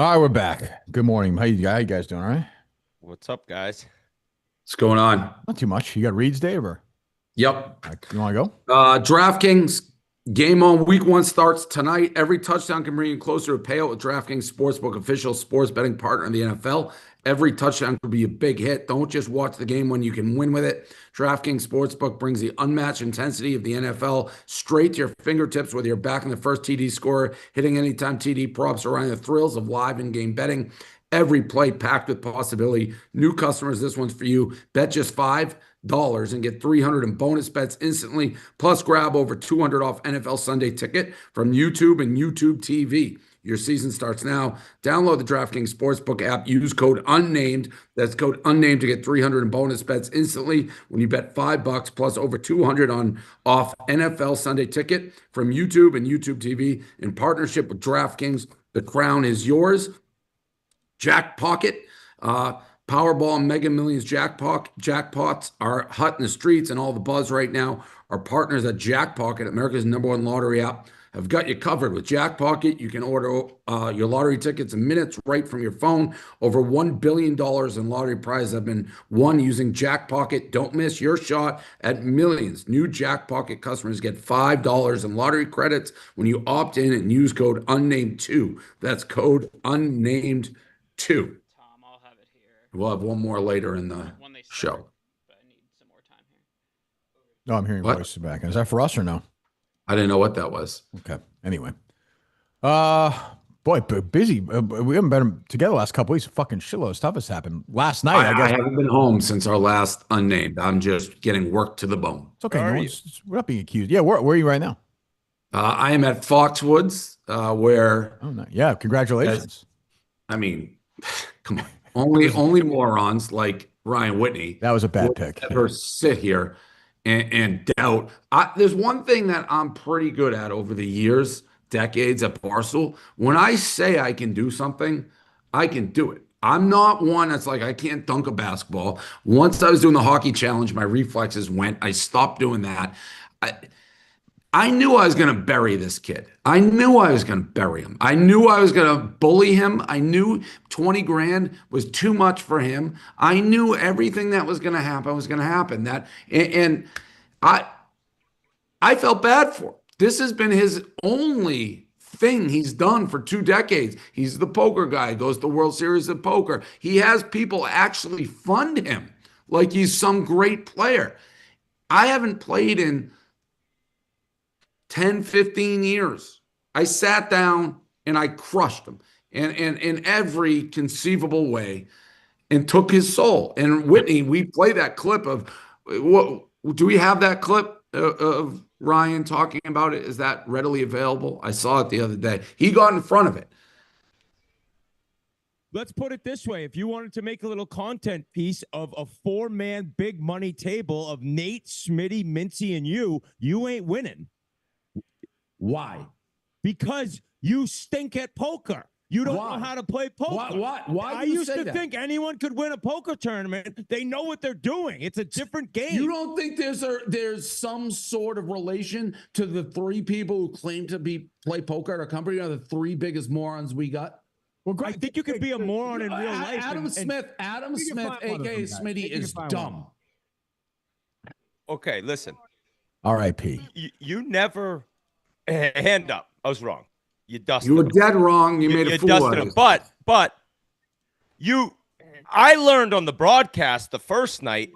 All right, we're back. Good morning. How you guys doing? All right? What's up, guys? What's going on? Not too much. You got Reed's Day or Yep. you want to go? DraftKings game on week one starts tonight. Every touchdown can bring you closer to payout with DraftKings Sportsbook, official sports betting partner in the NFL. Every touchdown could be a big hit. Don't just watch the game when you can win with it. DraftKings Sportsbook brings the unmatched intensity of the NFL straight to your fingertips, whether you're backing the first TD scorer, hitting anytime TD props, or running the thrills of live in-game betting. Every play packed with possibility. New customers, this one's for you. Bet just $5 and get 300 in bonus bets instantly. Plus, grab over 200 off NFL Sunday Ticket from YouTube and YouTube TV. Your season starts now. Download the DraftKings Sportsbook app. Use code UNNAMED. That's code UNNAMED to get 300 in bonus bets instantly when you bet $5 plus over 200 off NFL Sunday Ticket from YouTube and YouTube TV in partnership with DraftKings. The crown is yours. Jack Pocket, Powerball and Mega Millions jackpots are hot in the streets and all the buzz right now. Our partners at Jackpocket, America's #1 lottery app, have got you covered. With Jackpocket, you can order your lottery tickets in minutes right from your phone. Over $1 billion in lottery prizes have been won using Jackpocket. Don't miss your shot at millions. New Jackpocket customers get $5 in lottery credits when you opt in and use code UNNAMED2. That's code UNNAMED2. Tom, I'll have it here We'll have one more later in the when they start, show. but I need some more time here. No, I'm hearing What? voices back. Is that for us or no? I didn't know what that was. Okay. Anyway, boy, busy. We haven't been together the last couple weeks. Fucking shitload of stuff has happened. Last night, I I guess. haven't been home since our last unnamed. I'm just getting work to the bone. It's okay. Where No are we're not being accused. Yeah, where are you right now? I am at Foxwoods, where, Oh, no. Yeah, congratulations. I mean, come on, only morons like Ryan Whitney That was a bad would pick. ever sit here and doubt. There's one thing that I'm pretty good at over the years, decades at Barstool. When I say I can do something, I can do it. I'm not one that's like, I can't dunk a basketball. Once I was doing the hockey challenge, my reflexes went. I stopped doing that. I knew I was going to bury this kid. I knew I was going to bury him. I knew I was going to bully him. I knew 20 grand was too much for him. I knew everything that was going to happen was going to happen. And I felt bad for him. This has been his only thing he's done for 2 decades. He's the poker guy, goes to World Series of Poker. He has people actually fund him like he's some great player. I haven't played in 10, 15 years. I sat down and I crushed him and in every conceivable way and took his soul. And Whitney, we play that clip of what do we have that clip of Ryan talking about it? Is that readily available? I saw it the other day. He got in front of it. Let's put it this way. If you wanted to make a little content piece of a 4-man big money table of Nate, Smitty, Mincy, and you ain't winning. Why? Because you stink at poker. You don't Why? know how to play poker. Why I do you used say to that? think anyone could win a poker tournament. They know what they're doing. It's a different game. You don't think there's some sort of relation to the 3 people who claim to play poker at our company are the 3 biggest morons we got? Well, I think you could be a moron in real life. Adam Smith, aka Smitty, is dumb. Okay, listen. R.I.P. You never hand up. I was wrong. You dusted You were him. dead wrong. You made a You fool dusted out him. of it. But I learned on the broadcast the first night.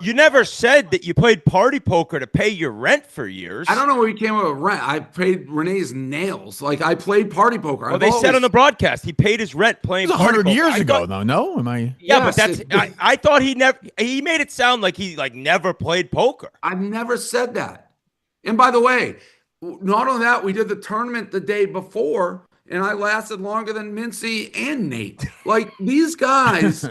You never said that you played party poker to pay your rent for years. I don't know where you came up with rent. I paid Renee's nails. Like I played party poker. Well, they said on the broadcast he paid his rent playing. It was party 100 poker. years I ago, thought- though. No, am I? Yeah, Yes, but that's. I thought he never. He made it sound like he never played poker. I've never said that. And by the way, not only that, we did the tournament the day before, and I lasted longer than Mincy and Nate. Like these guys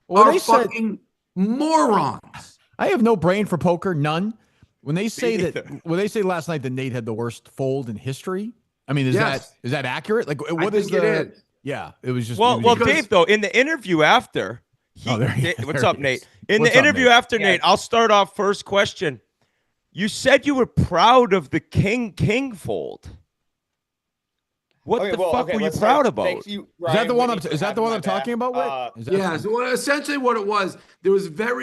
Well, are they said- fucking morons. I have no brain for poker, none. When they say neither. last night that Nate had the worst fold in history, I mean, is Yes. that accurate? Like, what I is think it is. Yeah, it was just. Well, it was just- Dave, though, in the interview after, Oh, there he- what's there up, he Nate? is. In What's the up, interview Nate? after, Nate, I'll start off first question. You said you were proud of the king fold. What Okay, the well, fuck okay, were you let's proud start. about? Thanks you, Is that the one? Whitney, for Is that the having one my I'm talking back. about? Whit? Is that Yeah, so essentially what it was, there was there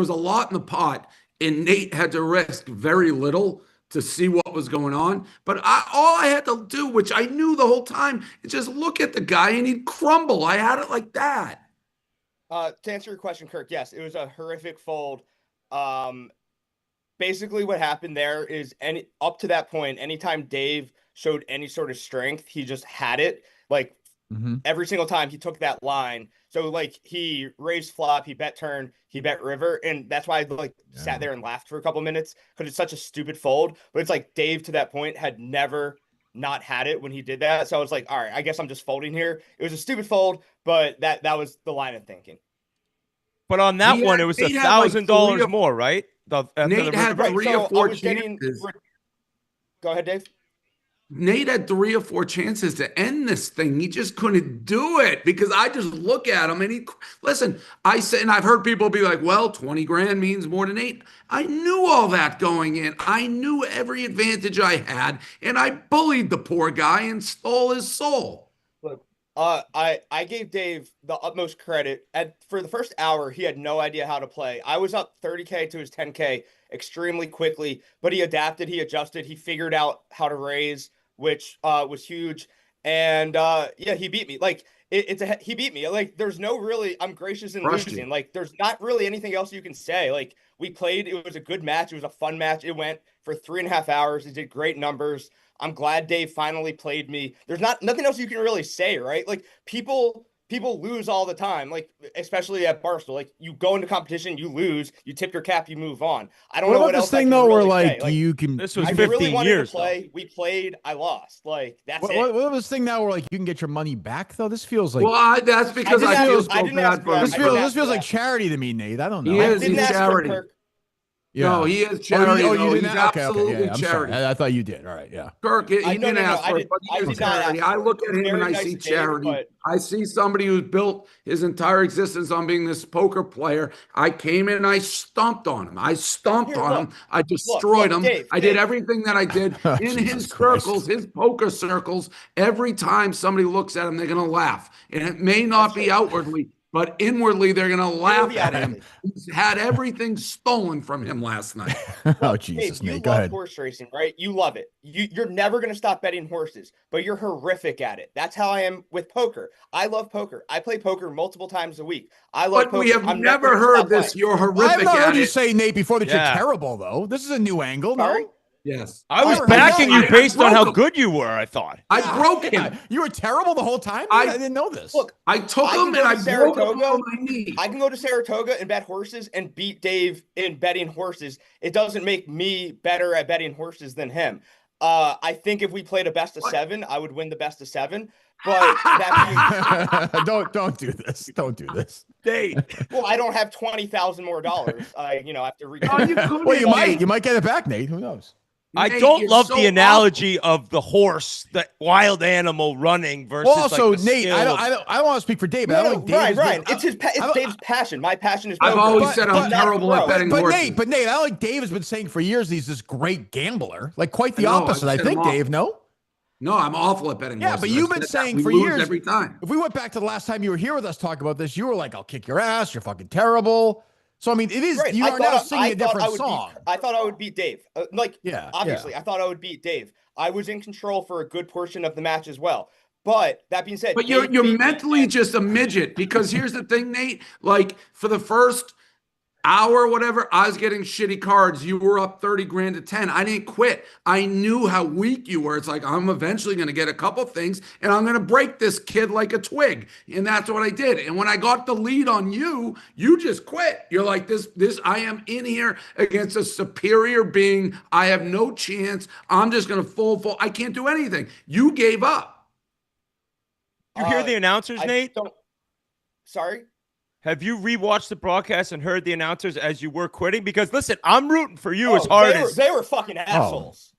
was a lot in the pot, and Nate had to risk very little to see what was going on. But all I had to do, which I knew the whole time, is just look at the guy and he'd crumble. I had it like that. To answer your question, Kirk, yes, it was a horrific fold. Basically what happened there is up to that point, anytime Dave showed any sort of strength, he just had it. Like every single time he took that line. So like he raised flop, he bet turn, he bet river, and that's why I sat there and laughed for a couple minutes because it's such a stupid fold. But it's like Dave to that point had never not had it when he did that. So I was like, all right, I guess I'm just folding here. It was a stupid fold, but that was the line of thinking. But on that one, it was Nate had like $1,000 more, right? Nate had Right, three so or four I was getting. chances. Go ahead, Dave. Nate had 3 or 4 chances to end this thing. He just couldn't do it because I just look at him and listen, I said, and I've heard people be like, well, 20 grand means more than 8. I knew all that going in. I knew every advantage I had, and I bullied the poor guy and stole his soul. Look, I gave Dave the utmost credit. For the first hour, he had no idea how to play. I was up 30K to his 10K extremely quickly, but he adapted, he adjusted, he figured out how to raise, which was huge. And yeah, he beat me. Like he beat me. Like there's no really, I'm gracious in losing. Like there's not really anything else you can say. Like we played, it was a good match. It was a fun match. It went for 3.5 hours. He did great numbers. I'm glad Dave finally played me. There's nothing else you can really say, right? Like people lose all the time, like especially at Barstool. Like you go into competition, you lose, you tip your cap, you move on. I don't know what else. This thing though, where like you can. This was I 15 really wanted years. to play. We played. I lost. Like that's it. What was this thing now where like you can get your money back though? This feels like. Well, that's because I feel so bad for him. This feels like charity to me, Nate. I don't know. He is charity. Yeah. No, he is charity. Oh, you he's didn't? absolutely Yeah, I'm charity. sorry. I thought you did. All right, yeah. Kirk, he didn't ask for it, but he is charity. I look at him and I see charity. I see somebody who's built his entire existence on being this poker player. I came in and I stomped on him. I stomped on him. I destroyed him. I did everything that I did in his circles, his poker circles. Every time somebody looks at him, they're going to laugh. And it may not be outwardly, but inwardly, they're going to laugh at him. He's had everything stolen from him last night. Oh, Jesus, Dave, Nate, go love ahead. Horse racing, right? You love it. You're never going to stop betting horses, but you're horrific at it. That's how I am with poker. I love poker. I play poker multiple times a week. I love poker. We have never heard this. You're horrific I've never heard you it. say, Nate, before that you're terrible, though. This is a new angle. Sorry? No? Yes. I was backing you based on how good you were, I thought. I broke him. You were terrible the whole time? I didn't know this. Look, I took him and I broke him on my knee. I can go to Saratoga and bet horses and beat Dave in betting horses. It doesn't make me better at betting horses than him. I think if we played a best of 7, I would win the best of 7. But that don't do this. Don't do this. Dave. Well, I don't have $20,000 more dollars. I have to reach. Well, you might get it back, Nate. Who knows? I don't love the analogy of the horse, the wild animal running versus. Well, also, like the Nate, I don't want to speak for Dave, but I don't think Ryan. It's Dave's passion. My passion is. I've always said I'm terrible at betting horses. But Nate, I don't like Dave has been saying for years he's this great gambler. Like quite the opposite, I think, Dave. No. No, I'm awful at betting horses. Yeah, but you've been saying for lose years every time. If we went back to the last time you were here with us talking about this, you were like, "I'll kick your ass. You're fucking terrible." So I mean, it is. Right. You are now singing a different song. I thought I would beat Dave. Obviously, I thought I would beat Dave. I was in control for a good portion of the match as well. But that being said, but you're mentally just a midget because here's the thing, Nate. Like for the first hour or whatever, I was getting shitty cards. You were up 30 grand to 10. I didn't quit. I knew how weak you were. It's like, I'm eventually going to get a couple things and I'm going to break this kid like a twig. And that's what I did. And when I got the lead on you, you just quit. You're like, this, I am in here against a superior being. I have no chance. I'm just going to full. I can't do anything. You gave up. You hear the announcers, Nate? Sorry? Have you rewatched the broadcast and heard the announcers as you were quitting? Because listen, I'm rooting for you as hard as they were fucking assholes.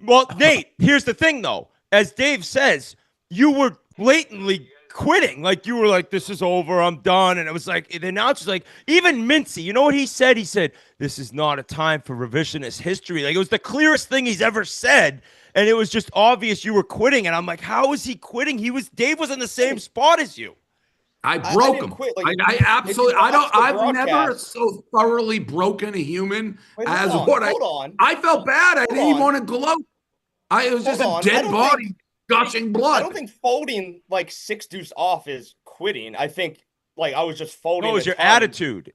Well, Nate, here's the thing though. As Dave says, you were blatantly quitting. Like you were like, "This is over. I'm done." And it was like the announcers, like even Mincy. You know what he said? He said, "This is not a time for revisionist history." Like it was the clearest thing he's ever said. and it was just obvious you were quitting. And I'm like, how is he quitting? Dave was in the same spot as you. I broke him. Quit. Like, I absolutely. I've never so thoroughly broken a human as what I felt bad. I didn't even want to gloat. It was just a dead body gushing blood. I don't think folding like 6 deuce off is quitting. I think like I was just folding. No, it was your attitude.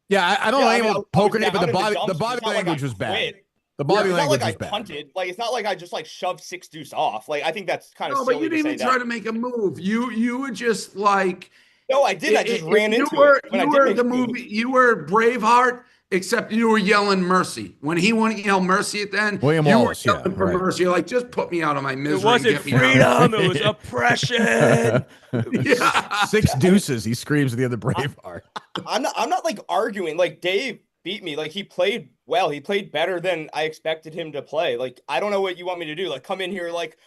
Yeah, I don't know anyone poking it, but the body language was bad. The body language was bad. Punted. Like it's not like I just like shoved 6 deuce off. Like I think that's kind of. No, but you didn't even try to make a move. You were just like. No, I did. I just ran into it. You were the movie. You were Braveheart, except you were yelling mercy. When he wanted to yell mercy at the end, William Wallace, you were yelling for mercy. You're like, just put me out of my misery. It wasn't freedom. It was oppression. Yeah. 6 deuces. He screams at the other Braveheart. I'm not like arguing. Like Dave beat me. Like he played well. He played better than I expected him to play. Like I don't know what you want me to do. Like come in here like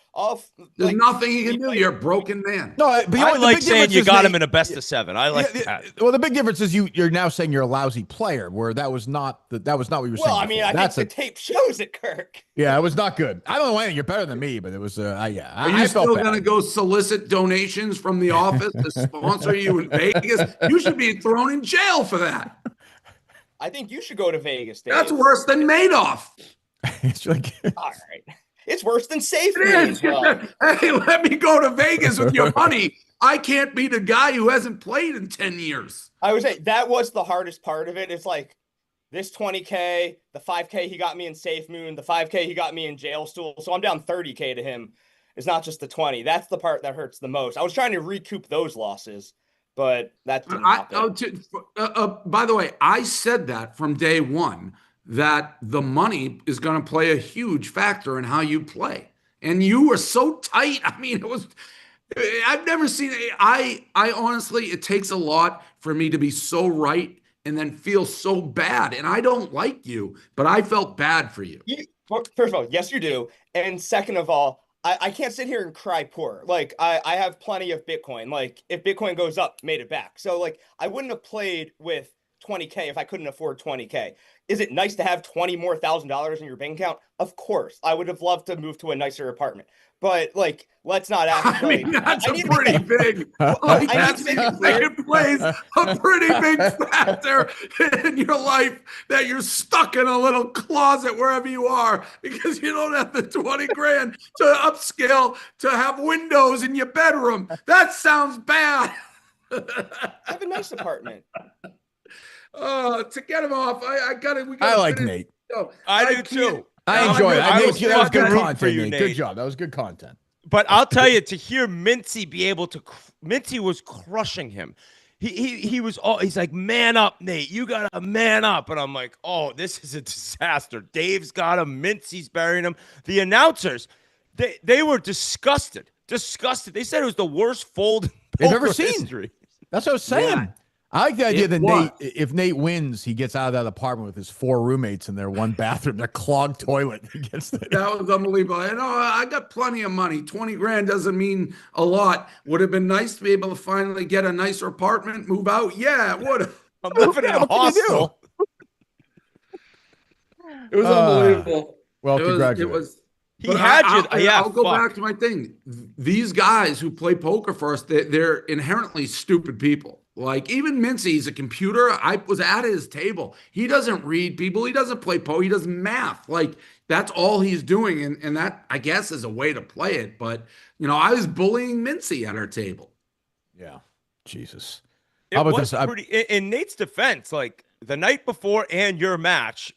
there's nothing you can do. You're a broken man. No, but I like saying you got him in a best of 7. I like that. Well, the big difference is you're now saying you're a lousy player, where that was not what you were saying. Well, I mean, I think the tape shows it, Kirk. Yeah, it was not good. I don't know anything. You're better than me, but it was Are you still going to go solicit donations from the office to sponsor you in Vegas? You should be thrown in jail for that. I think you should go to Vegas, Dave. That's worse than Madoff. It's like, all right. It's worse than safe. Hey, let me go to Vegas with your money. I can't be the guy who hasn't played in 10 years. I would say that was the hardest part of it. It's like this 20K, the 5K he got me in Safe Moon, the 5K he got me in Jail Stool. So I'm down 30K to him. It's not just the 20. That's the part that hurts the most. I was trying to recoup those losses, but that didn't happen. By the way, I said that from day one, that the money is going to play a huge factor in how you play. And you were so tight. I mean, I've never seen it. I honestly, it takes a lot for me to be so right and then feel so bad. And I don't like you, but I felt bad for you. First of all, yes, you do. And second of all, I can't sit here and cry poor. Like I have plenty of Bitcoin. Like if Bitcoin goes up, made it back. So like I wouldn't have played with 20K if I couldn't afford 20K. Is it nice to have $20,000 more in your bank account? Of course. I would have loved to move to a nicer apartment. But like, let's not act. I mean, that's a pretty big. Like that's it plays a pretty big factor in your life that you're stuck in a little closet wherever you are because you don't have the 20 grand to upscale to have windows in your bedroom. That sounds bad. Have a nice apartment. To get him off, I like Nate. I do too. I enjoy it. That was good content for you, Nate. Good job. That was good content. But I'll tell you, to hear Mincy be able to, Mincy was crushing him. He's like, man up, Nate. You got to man up. And I'm like, oh, this is a disaster. Dave's got him. Mincy's burying him. The announcers, they were disgusted. They said it was the worst fold they've ever seen. History. That's what I was saying. Yeah. I like the idea that if Nate wins, he gets out of that apartment with his 4 roommates in their one bathroom, their clogged toilet. That was unbelievable. And I got plenty of money. 20 grand doesn't mean a lot. Would have been nice to be able to finally get a nicer apartment, move out. Yeah, it would have. I'm living in a hostel. It was unbelievable. Well, congratulations. I'll go back to my thing. These guys who play poker for us, they're inherently stupid people. Like even Mincy, he's a computer. I was at his table. He doesn't read people. He doesn't play poker. He does math. Like that's all he's doing. And that, I guess, is a way to play it. But, I was bullying Mincy at our table. Yeah. Jesus. How about this? In Nate's defense, like the night before and your match,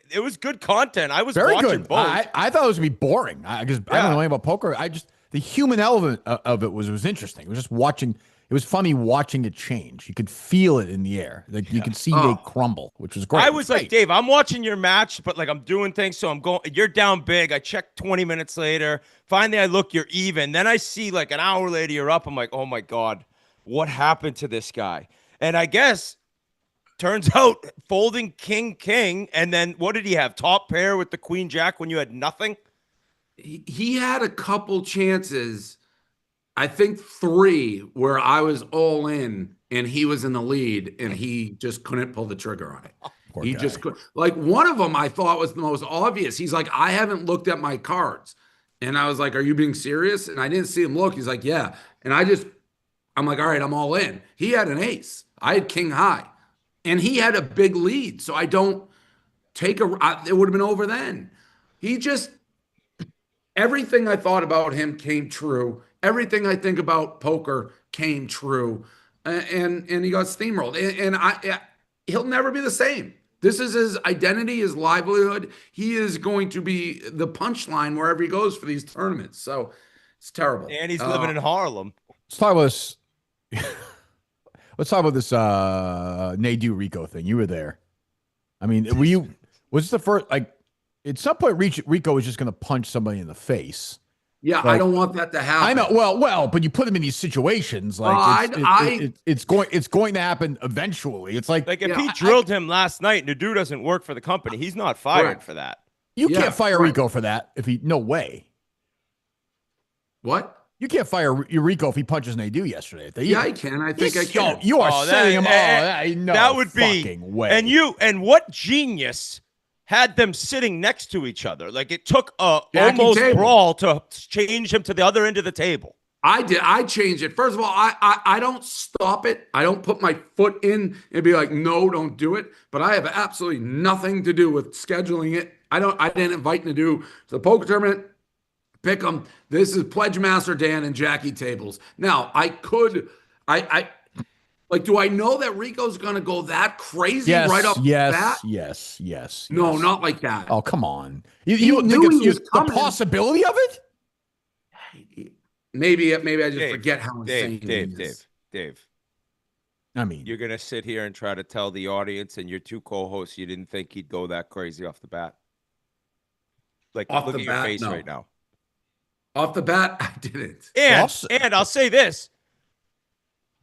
it was good content. I was very watching good. both. I thought it was going to be boring because I don't know anything about poker. The human element of it was interesting. It was just watching. It was funny watching it change. You could feel it in the air. Like you could see Nate crumble, which was great. I was like, Dave, I'm watching your match, but like I'm doing things. So I'm going, you're down big. I check 20 minutes later. Finally, I look, you're even. Then I see like an hour later, you're up. I'm like, oh my God, what happened to this guy? And I guess turns out folding king. And then what did he have? Top pair with the queen jack when you had nothing? He had a couple chances. I think 3 where I was all in and he was in the lead and he just couldn't pull the trigger on it. Poor He guy. just could. Like one of them I thought was the most obvious. He's like, I haven't looked at my cards. And I was like, are you being serious? And I didn't see him look. He's like, yeah. And I'm like, all right, I'm all in. He had an ace. I had king high. And he had a big lead. So I don't take it would have been over then. He just, everything I thought about him came true. Everything I think about poker came true. And he got steamrolled. And he'll never be the same. This is his identity, his livelihood. He is going to be the punchline wherever he goes for these tournaments. So it's terrible. And he's living in Harlem. Let's talk about this. Let's talk about this Nadu Rico thing. You were there. I mean, was this the first, like, at some point Rico was just going to punch somebody in the face. Yeah, like, I don't want that to happen. I know. Well, but you put him in these situations, like it's going to happen eventually. It's like if he drilled him last night, Nadu doesn't work for the company. He's not fired for that. You can't fire Rico for that. No way. What? You can't fire Rico if he punches Nadu yesterday. Yeah, I can. I think I can. You are setting him. That would be way. And what genius had them sitting next to each other? Like it took a almost brawl to change him to the other end of the table. I did. I changed it. First of all, I don't stop it. I don't put my foot in and be like, no, don't do it. But I have absolutely nothing to do with scheduling it. I didn't invite Nadu to the poker tournament. Pick them. This is Pledge Master Dan and Jackie tables. Now do I know that Rico's going to go that crazy right off the bat? Yes. No, not like that. Oh, come on. You think it's the possibility of it? Maybe I just forget how insane Dave. I mean, you're going to sit here and try to tell the audience and your two co-hosts you didn't think he'd go that crazy off the bat? Like, look at your face right now. Off the bat, I didn't. And I'll say this.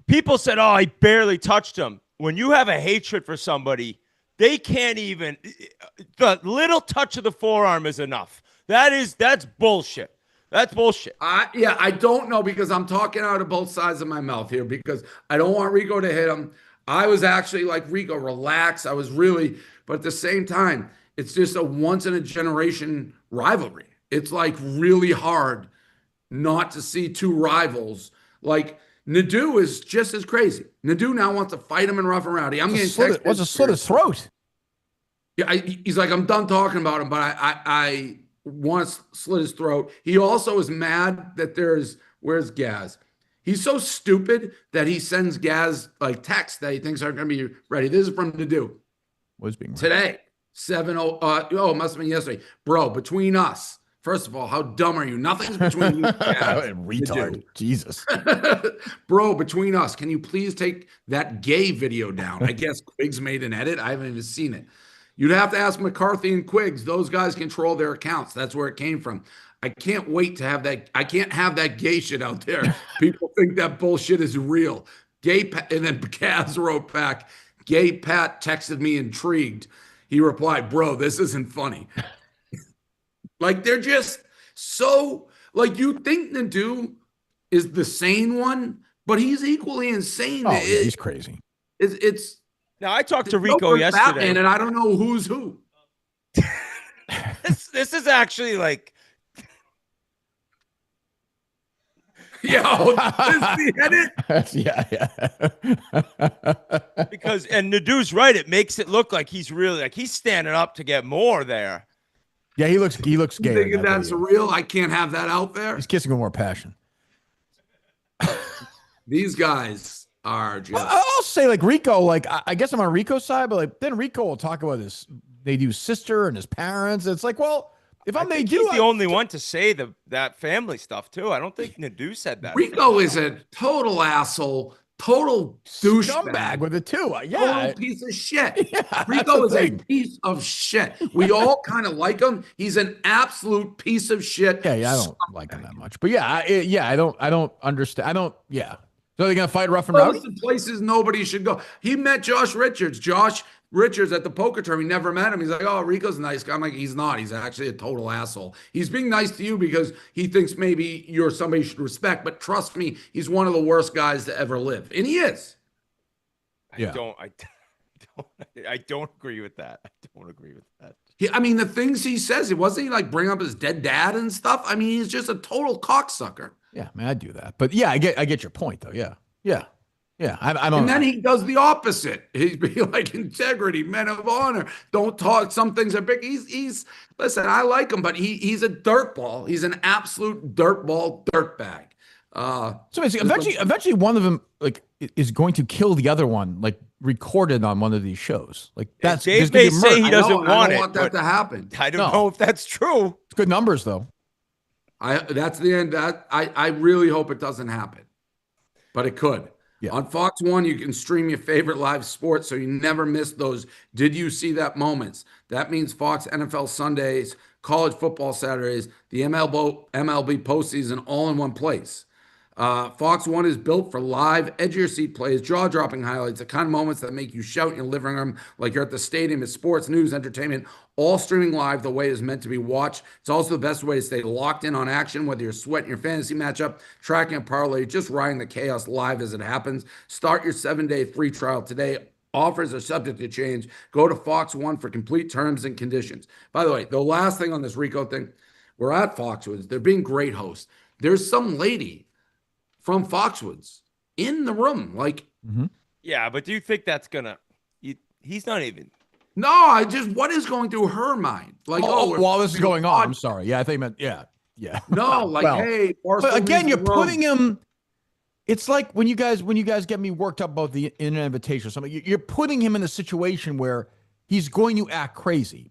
People said, oh, I barely touched him. When you have a hatred for somebody, they can't even – the little touch of the forearm is enough. That's bullshit. That's bullshit. I don't know because I'm talking out of both sides of my mouth here because I don't want Rico to hit him. I was actually like, Rico, relax. I was really – but at the same time, it's just a once-in-a-generation rivalry. It's like really hard not to see two rivals. Like Nadu is just as crazy. Nadu now wants to fight him in rough and rowdy. I'm getting text. What's a slit his throat? Yeah, he's like, I'm done talking about him, but I want to slit his throat. He also is mad that where's Gaz? He's so stupid that he sends Gaz like texts that he thinks aren't going to be ready. This is from Nadu. What's being today? 7:00. It must have been yesterday, bro. Between us. First of all, how dumb are you? Nothing's between you. Retard. Jesus. Bro, between us, can you please take that gay video down? I guess Quiggs made an edit. I haven't even seen it. You'd have to ask McCarthy and Quiggs. Those guys control their accounts. That's where it came from. I can't wait to have that. I can't have that gay shit out there. People think that bullshit is real. And then Kaz wrote back, Gay Pat texted me intrigued. He replied, bro, this isn't funny. Like, they're just so, like, you think Nadu is the sane one, but he's equally insane. Oh, yeah, he's crazy. It's now, I talked to Rico yesterday. Batman, and I don't know who's who. This is actually like... Yo, is the edit? Yeah. Because, and Nadu's right, it makes it look like he's really, like, he's standing up to get more there. Yeah, he looks gay. You thinking that's real? I can't have that out there. He's kissing with more passion. These guys are just. I'll say like Rico. Like I guess I'm on Rico's side, but like then Rico will talk about Nadu's sister and his parents. It's like, well, if I'm Nadu, he's the only one to say that family stuff too. I don't think Nadu said that. Rico is a total asshole. Total scumbag with it too. Total piece of shit. Yeah, Rico is a piece of shit. We all kind of like him. He's an absolute piece of shit. Yeah, I don't like him that much. But I don't understand. So they're gonna fight rough and rowdy? Those are places nobody should go. He met Josh Richards. Josh Richards at the poker tournament. He never met him. He's like, oh, Rico's a nice guy. I'm like, he's not. He's actually a total asshole. He's being nice to you because he thinks maybe you're somebody you should respect. But trust me, he's one of the worst guys to ever live. And he is. Yeah. I don't agree with that. I don't agree with that. I mean, the things he says, it wasn't he like bring up his dead dad and stuff. I mean, he's just a total cocksucker. Yeah, man, I do that. But yeah, I get your point though. Yeah. I don't. And then he does the opposite. He'd be like, integrity, men of honor. Don't talk. Some things are big. He's listen. I like him, but he's a dirtball. He's an absolute dirtball, dirtbag. So eventually, one of them like is going to kill the other one, like recorded on one of these shows. Like that's Dave may say he doesn't I want don't it. want that to happen. I don't know if that's true. It's good numbers though. That's the end. I really hope it doesn't happen, but it could. Yeah. On Fox 1, you can stream your favorite live sports, so you never miss those "Did you see that" moments. That means Fox NFL Sundays, college football Saturdays, the MLB postseason, all in one place. Fox 1 is built for live, edge-of-your-seat plays, jaw-dropping highlights, the kind of moments that make you shout in your living room like you're at the stadium. It's sports, news, entertainment, all streaming live the way it's meant to be watched. It's also the best way to stay locked in on action, whether you're sweating your fantasy matchup, tracking a parlay, just riding the chaos live as it happens. Start your 7-day free trial today. Offers are subject to change. Go to Fox 1 for complete terms and conditions. By the way, the last thing on this Rico thing, we're at Foxwoods. They're being great hosts. There's some lady from Foxwoods in the room. Like, Yeah, but do you think that's gonna? He's not even. No, what is going through her mind? Like, while this is going on, I'm sorry. Yeah, I think meant yeah. No, like, hey, but again, you're putting him. It's like when you guys get me worked up about the internet invitation or something. You're putting him in a situation where he's going to act crazy.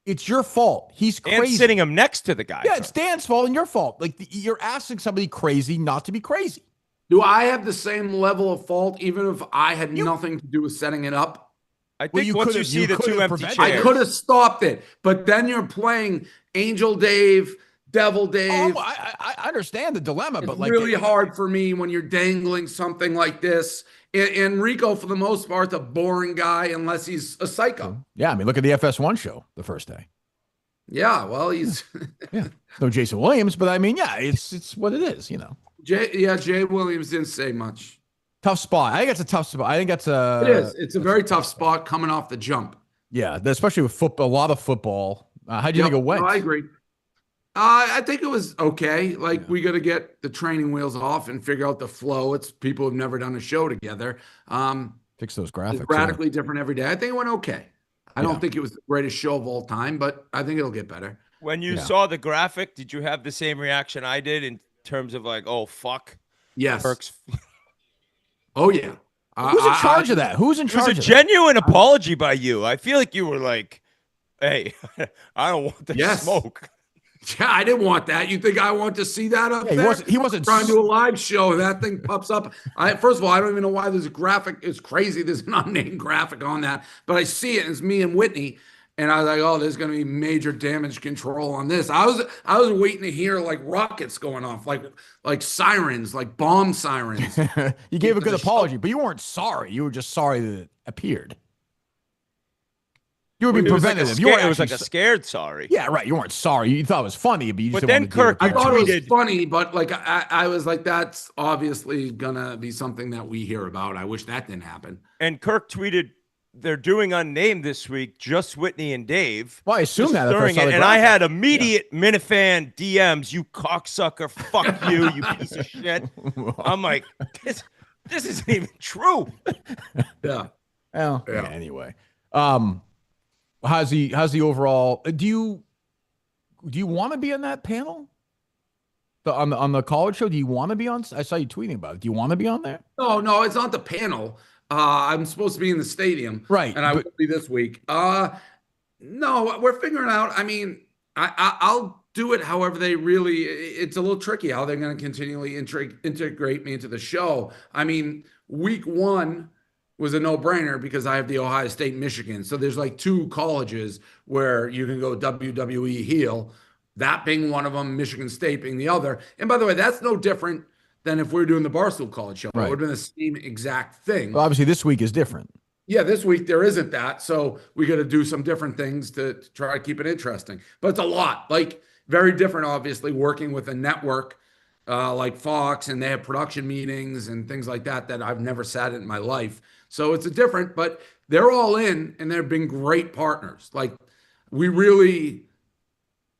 It's your fault. He's crazy. And sitting him next to the guy. Yeah, it's Dan's fault and your fault. Like you're asking somebody crazy not to be crazy. Do I have the same level of fault, even if I had nothing to do with setting it up? I think once you see the two empty chairs, I could have stopped it. But then you're playing Angel Dave, Devil Dave. I understand the dilemma, but like really hard for me when you're dangling something like this. And Rico, for the most part, is a boring guy unless he's a psycho. Yeah, I mean, look at the FS1 show the first day. Yeah, well, he's no Jason Williams, but I mean, yeah, it's what it is, you know. Jay Williams didn't say much. Tough spot. I think it's a tough spot. I think that's it is. It's a very tough spot coming off the jump. Yeah, especially with football, a lot of football. How do you think it went? No, I agree. I think it was okay. Like, we got to get the training wheels off and figure out the flow. It's people who've never done a show together. Fix those graphics. It's radically different every day. I think it went okay. I don't think it was the greatest show of all time, but I think it'll get better. When you saw the graphic, did you have the same reaction I did in terms of like, oh, fuck? Yes. Kirk's... Oh, yeah. Who's in charge of that? Who's in charge of that? It was a genuine apology by you. I feel like you were like, hey, I don't want the smoke. Yeah, I didn't want that. You think I want to see that up there? He wasn't trying to do a live show. That thing pops up. First of all, I don't even know why there's a graphic. It's crazy. There's an unnamed graphic on that, but I see it. And it's me and Whitney, and I was like, "Oh, there's going to be major damage control on this." I was waiting to hear like rockets going off, like sirens, like bomb sirens. You gave a good apology, but you weren't sorry. You were just sorry that it appeared. You were being preventative. It was like a scared sorry. Yeah, right. You weren't sorry. You thought it was funny, but you just then Kirk, I thought it was funny, but like I was like, that's obviously gonna be something that we hear about. I wish that didn't happen. And Kirk tweeted, "They're doing Unnamed this week, just Whitney and Dave." Well, I assume that. And I had immediate Minifan DMs. You cocksucker! Fuck you! You piece of shit! I'm like, this isn't even true. Yeah. Well, yeah. Anyway. How's the overall? Do you want to be on that panel? On the college show? Do you want to be on? I saw you tweeting about it. Do you want to be on there? No, it's not the panel. I'm supposed to be in the stadium, right? And I will be this week. No, we're figuring out. I mean, I'll do it however they really. It's a little tricky how they're going to continually integrate me into the show. I mean, week 1 was a no-brainer because I have the Ohio State, Michigan. So there's like 2 colleges where you can go WWE heel, that being one of them, Michigan State being the other. And by the way, that's no different than if we were doing the Barstool College show. Right. It would have been the same exact thing. Well, obviously, this week is different. Yeah, this week there isn't that. So we got to do some different things to try to keep it interesting. But it's a lot. Like, very different, obviously, working with a network like Fox, and they have production meetings and things like that I've never sat in my life. So it's a different, but they're all in, and they've been great partners. Like, we really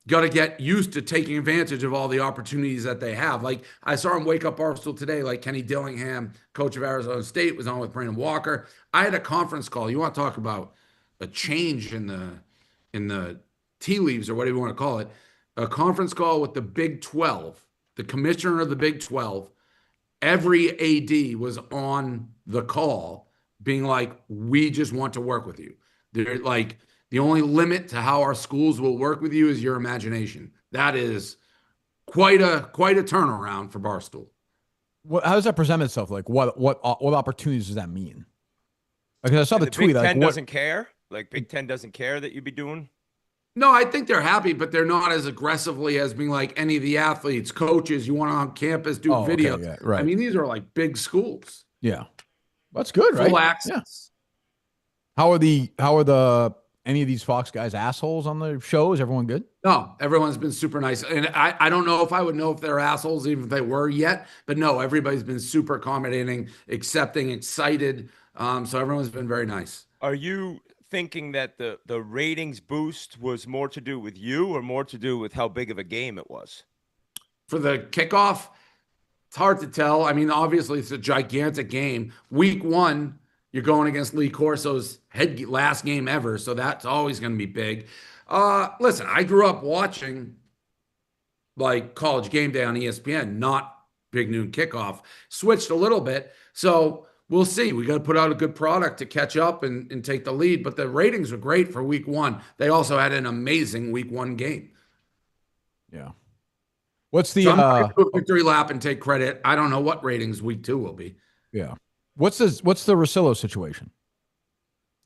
got to get used to taking advantage of all the opportunities that they have. Like, I saw him Wake Up Barstool today, like Kenny Dillingham, coach of Arizona State, was on with Brandon Walker. I had a conference call. You want to talk about a change in the tea leaves, or whatever you want to call it, a conference call with the Big 12, the commissioner of the Big 12. Every AD was on the call being like, we just want to work with you. They're like, the only limit to how our schools will work with you is your imagination. That is quite a turnaround for Barstool. How does that present itself? Like, what opportunities does that mean? Because I saw the tweet. Big like, Ten doesn't care. Like, Big Ten doesn't care that you'd be doing. No, I think they're happy, but they're not as aggressively as being like any of the athletes, coaches. You want to on campus do videos. Okay, yeah, right. I mean, these are like big schools. Yeah, that's good, right? Full access. Yeah. How are any of these Fox guys assholes on the show? Is everyone good? No, everyone's been super nice. And I don't know if I would know if they're assholes, even if they were yet. But no, everybody's been super accommodating, accepting, excited. So everyone's been very nice. Are you thinking that the ratings boost was more to do with you or more to do with how big of a game it was? For the kickoff, it's hard to tell. I mean, obviously, it's a gigantic game. Week 1, you're going against Lee Corso's last game ever, so that's always going to be big. Listen, I grew up watching like College Game Day on ESPN, not Big Noon Kickoff. Switched a little bit, so we'll see. We got to put out a good product to catch up and take the lead. But the ratings were great for Week 1. They also had an amazing Week 1 game. Yeah. What's the so I'm going to do a victory lap and take credit? I don't know what ratings Week 2 will be. Yeah. What's the Russillo situation?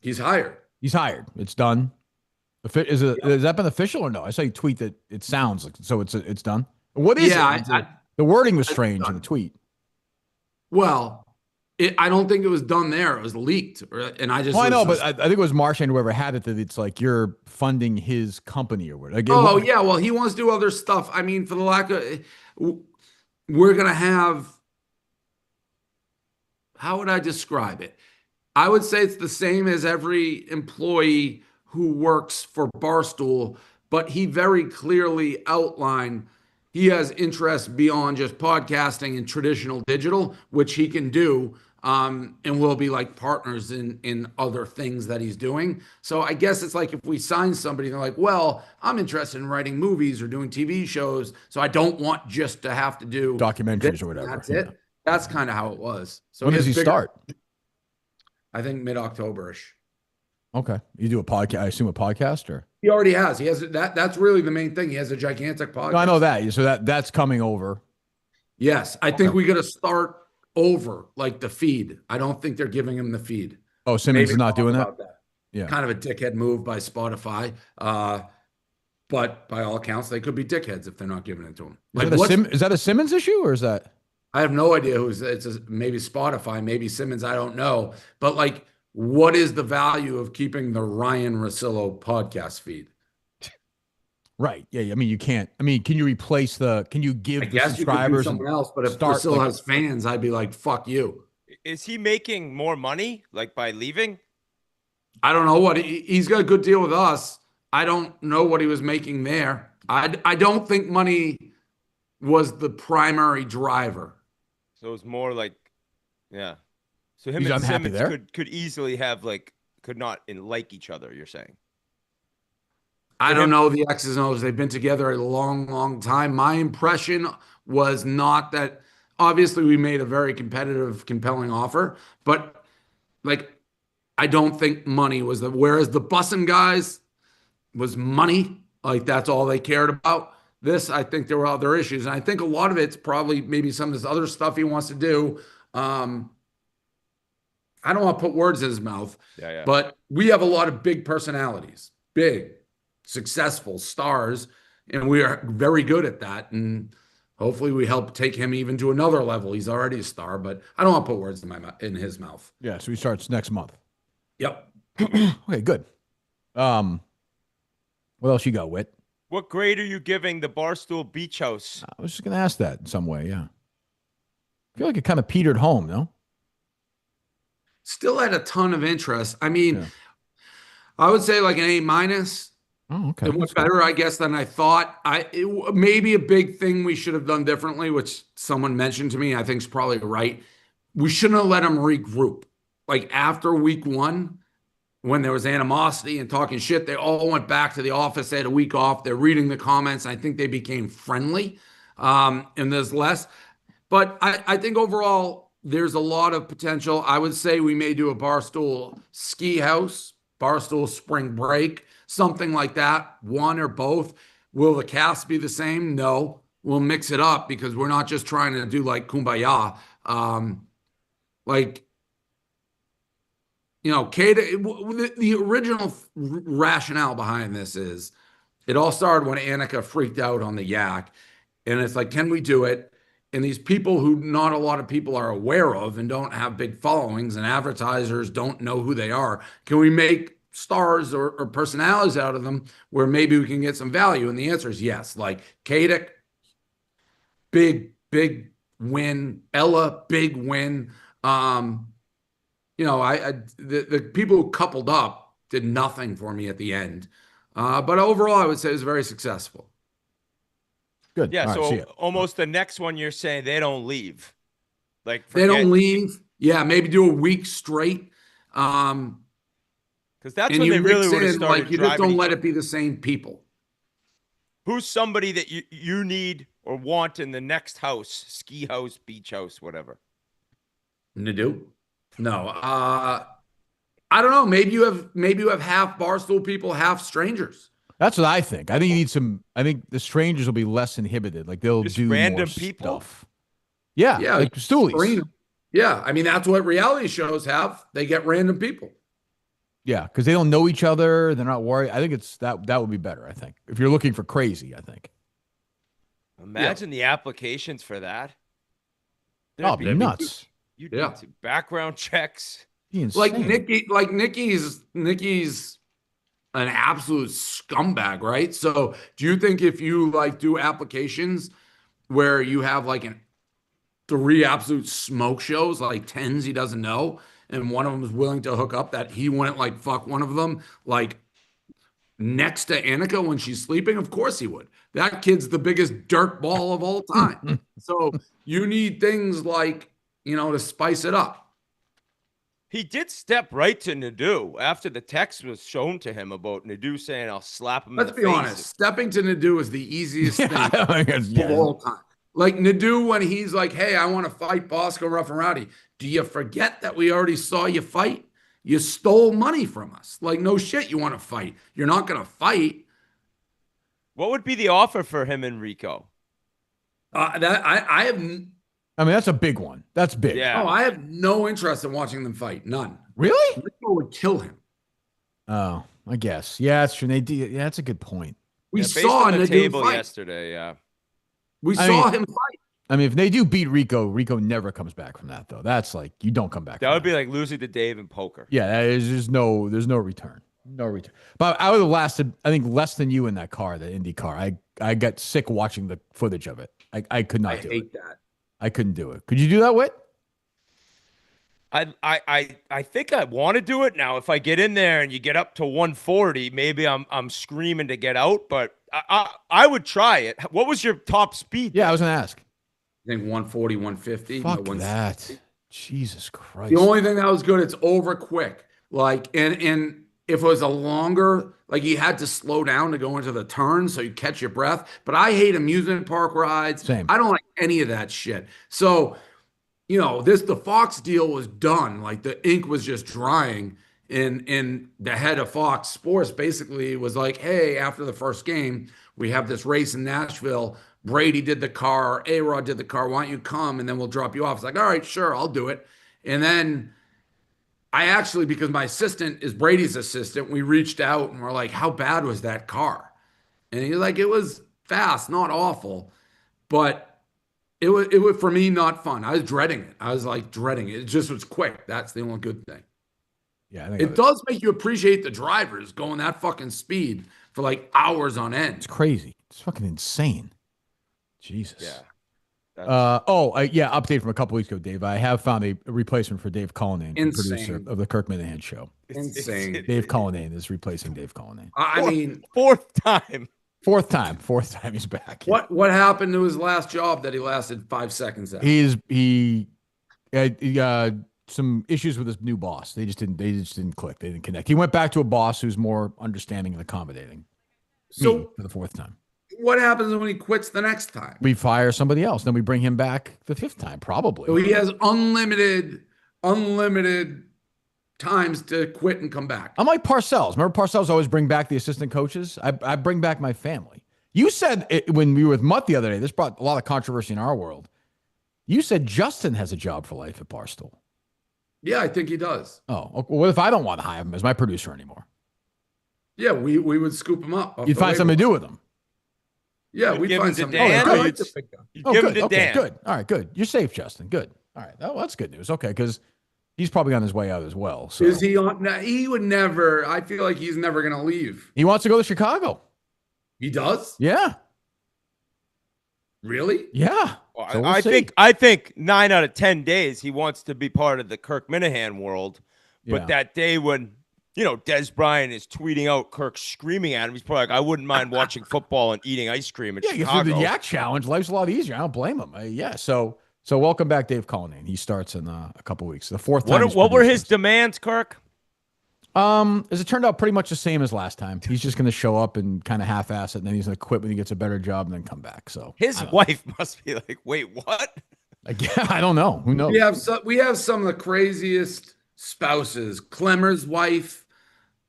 He's hired. He's hired. It's done. Has that been official or no? I saw you tweet that it sounds like so. It's done. What is it? The wording was strange in the tweet. Well, I don't think it was done there. It was leaked, and I just. Well, I know, but I think it was Marchand, whoever had it, that it's like you're funding his company or whatever. Like, yeah. Well, he wants to do other stuff. I mean, for the lack of, we're gonna have. How would I describe it? I would say it's the same as every employee who works for Barstool, but he very clearly outlined he has interests beyond just podcasting and traditional digital, which he can do, and we'll be like partners in other things that he's doing. So I guess it's like if we sign somebody, they're like, well, I'm interested in writing movies or doing TV shows, so I don't want just to have to do documentaries or whatever. That's it. That's kind of how it was. So when does he start? I think mid-October-ish. Okay. You do a podcast, I assume a podcast, or? He already has. He has that's really the main thing. He has a gigantic podcast. No, I know that. So that's coming over. Yes. I think we got to start over like the feed. I don't think they're giving him the feed. Oh, Simmons is not doing that? Yeah. Kind of a dickhead move by Spotify. But by all accounts, they could be dickheads if they're not giving it to him. Is that a Simmons issue or is that? I have no idea maybe Spotify, maybe Simmons. I don't know. But like, what is the value of keeping the Ryen Russillo podcast feed? Right. Yeah. I mean, you can't. I mean, can you replace can you give the subscribers someone else? But if Russillo has fans, I'd be like, fuck you. Is he making more money like by leaving? I don't know what he's got a good deal with us. I don't know what he was making there. I don't think money was the primary driver. So it's more like, yeah. So him and Simmons could easily have could not like each other. You're saying? I don't know the X's and O's. They've been together a long, long time. My impression was not that. Obviously, we made a very competitive, compelling offer, but I don't think money was whereas the Bussin guys was money. Like that's all they cared about. This, I think there were other issues. And I think a lot of it's probably maybe some of this other stuff he wants to do. I don't want to put words in his mouth, but we have a lot of big personalities, big, successful stars, and we are very good at that. And hopefully we help take him even to another level. He's already a star, but I don't want to put words in his mouth. Yeah, so he starts next month. Yep. Okay, good. What else you got, Whit? What grade are you giving the Barstool Beach House? I was just going to ask that in some way, yeah. I feel like it kind of petered home, no? still had a ton of interest. I mean, Yeah. I would say like an A-. Oh, okay. It went better, I guess, than I thought. Maybe a big thing we should have done differently, which someone mentioned to me, I think is probably right. We shouldn't have let them regroup. Like after week 1, when there was animosity and talking shit, they all went back to the office. They had a week off. They're reading the comments. I think they became friendly. And there's less. But I think overall, there's a lot of potential. I would say we may do a Barstool ski house, Barstool spring break, something like that, one or both. Will the cast be the same? No. We'll mix it up because we're not just trying to do like Kumbaya. The original rationale behind this is it all started when Annika freaked out on the yak. And it's like, can we do it? And these people who not a lot of people are aware of and don't have big followings and advertisers don't know who they are, can we make stars or personalities out of them where maybe we can get some value? And the answer is yes. Like Kadek, big win. Ella, big win. The people who coupled up did nothing for me at the end. But overall, I would say it was very successful. Good. Yeah, All right, almost the next one you're saying they don't leave. Like they don't leave. Yeah, maybe do a week straight. Because that's when they really would have started like you just don't let it be the same people. Who's somebody that you need or want in the next house, ski house, beach house, whatever? Nadu? No. I don't know. Maybe you have half Barstool people, half strangers. That's what I think. I think you need some. I think the strangers will be less inhibited. Like they'll Just do random more people? stuff. Yeah, like stoolies. Yeah, I mean that's what reality shows have. They get random people. Yeah, because they don't know each other. They're not worried. I think it's that would be better. I think if you're looking for crazy, I think. Imagine the applications for that. Oh, it'd be nuts. You'd need background checks. Like Nikki's an absolute scumbag, right? So do you think if you like do applications where you have like 3 absolute smoke shows, like 10s he doesn't know, and one of them is willing to hook up, that he wouldn't like fuck one of them like next to Annika when she's sleeping? Of course he would. That kid's the biggest dirt ball of all time. So you need things like, to spice it up. He did step right to Nadu after the text was shown to him about Nadu saying, I'll slap him in the face. Let's be honest. Stepping to Nadu is the easiest thing of all time. Like Nadu, when he's like, hey, I want to fight Bosco Rough and Rowdy. Do you forget that we already saw you fight? You stole money from us. Like, no shit, you want to fight. You're not going to fight. What would be the offer for him and Rico? I mean, that's a big one. That's big. Yeah. Oh, I have no interest in watching them fight. None. Really? Rico would kill him. Oh, I guess. Yeah, that's true. Yeah, that's a good point. We saw on the Nadu table fight yesterday. Yeah. We saw him fight. I mean, if they do beat Rico, Rico never comes back from that, though. That's like, you don't come back. That would be like losing to Dave in poker. Yeah, there's no return. No return. But I would have lasted, I think, less than you in that car, the Indy car. I got sick watching the footage of it. I could not do it. I hate that. I couldn't do it. Could you do that, Whit? I think I want to do it now. If I get in there and you get up to 140, maybe I'm screaming to get out, but I would try it. What was your top speed? Yeah, I was going to ask. I think 140, 150. Fuck that. Jesus Christ. The only thing that was good, it's over quick. Like, and if it was a longer, like you had to slow down to go into the turn so you catch your breath. But I hate amusement park rides. Same. I don't like any of that shit. So, the Fox deal was done. Like the ink was just drying. And the head of Fox Sports basically was like, hey, after the first game, we have this race in Nashville. Brady did the car. A-Rod did the car. Why don't you come? And then we'll drop you off. It's like, all right, sure, I'll do it. And then I actually, because my assistant is Brady's assistant, we reached out and we're like, how bad was that car? And he's like, it was fast, not awful, but it was for me, not fun. I was dreading it. I was like dreading it. It just was quick. That's the only good thing. Yeah, I think it does make you appreciate the drivers going that fucking speed for like hours on end. It's crazy. It's fucking insane. Jesus. Yeah. Yeah, update from a couple weeks ago, Dave. I have found a replacement for Dave Cullinane, producer of the Kirk Minahan Show. Insane. Dave Cullinane is replacing Dave Cullinane. I mean, fourth time He's back. What happened to his last job that he lasted 5 seconds at? He had some issues with his new boss. They just didn't click. They didn't connect. He went back to a boss who's more understanding and accommodating. So for the fourth time. What happens when he quits the next time? We fire somebody else. Then we bring him back the fifth time, probably. So he has unlimited times to quit and come back. I'm like Parcells. Remember Parcells always bring back the assistant coaches? I bring back my family. You said when we were with Mutt the other day, this brought a lot of controversy in our world. You said Justin has a job for life at Barstool. Yeah, I think he does. Oh, well, what if I don't want to hire him as my producer anymore? Yeah, we would scoop him up. You'd find something to do with him. Yeah, we'd give find him to something. Dan. Oh, You'd Oh, give him good. to Okay, Dan. good. All right, good. You're safe, Justin. Good. All right. Well, that's good news. Okay, because he's probably on his way out as well. So Is he on? No, he would never. I feel like he's never going to leave. he wants to go to Chicago. He does? Yeah. Really? Yeah. Well, So we'll I see. think 9 out of 10 days he wants to be part of the Kirk Minahan world. But Yeah. that day when, Des Bryant is tweeting out Kirk screaming at him, he's probably like, I wouldn't mind watching football and eating ice cream in Yeah, you Chicago. through the Yak Challenge. Life's a lot easier. I don't blame him. So welcome back, Dave Cullinane. He starts in a couple weeks. The fourth time. What were his demands, Kirk? As it turned out, pretty much the same as last time. He's just going to show up and kind of half-ass it, and then he's going to quit when he gets a better job and then come back. So His wife must be like, wait, what? I don't know. Who knows? We have some of the craziest spouses. Klemmer's wife,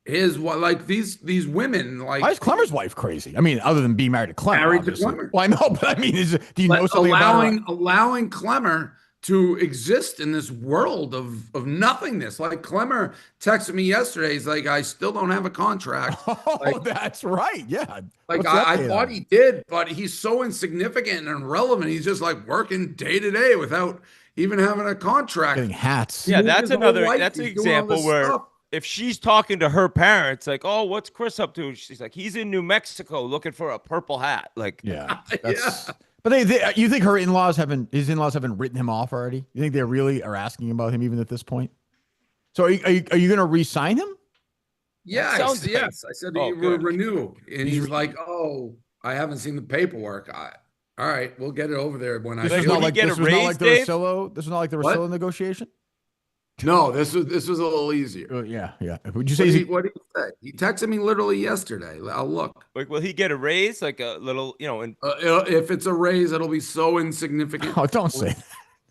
his wife, like these women. Like, why is Klemmer's wife crazy? I mean, other than being married to Klemmer. Married to obviously. Klemmer. Well, I know, but I mean, do you know something about her? allowing Klemmer to exist in this world of nothingness? Like Klemmer texted me yesterday. He's like, I still don't have a contract. Oh, that's right. Yeah. Like I thought he did, but he's so insignificant and irrelevant. He's just like working day to day without even having a contract. Getting hats. Yeah, that's His whole another. life, That's an he's doing all example this where stuff. if she's talking to her parents, like, "Oh, what's Chris up to?" She's like, "He's in New Mexico looking for a purple hat." Like, Yeah. But you think his in-laws haven't written him off already? You think they really are asking about him even at this point? So are you going to re-sign him? Yeah, Sounds like- yes. I said Oh, he will good. renew, and he's like, "Oh, I haven't seen the paperwork. All right, we'll get it over there when I." This Like, was would not he like get this a was not raise, like the Dave? Russillo. This was not like the What? Russillo negotiation. No, this was a little easier. Yeah. Would you say What did he say? He texted me literally yesterday. I'll look. will he get a raise? Like a little, and If it's a raise, it'll be so insignificant. Oh, don't say that.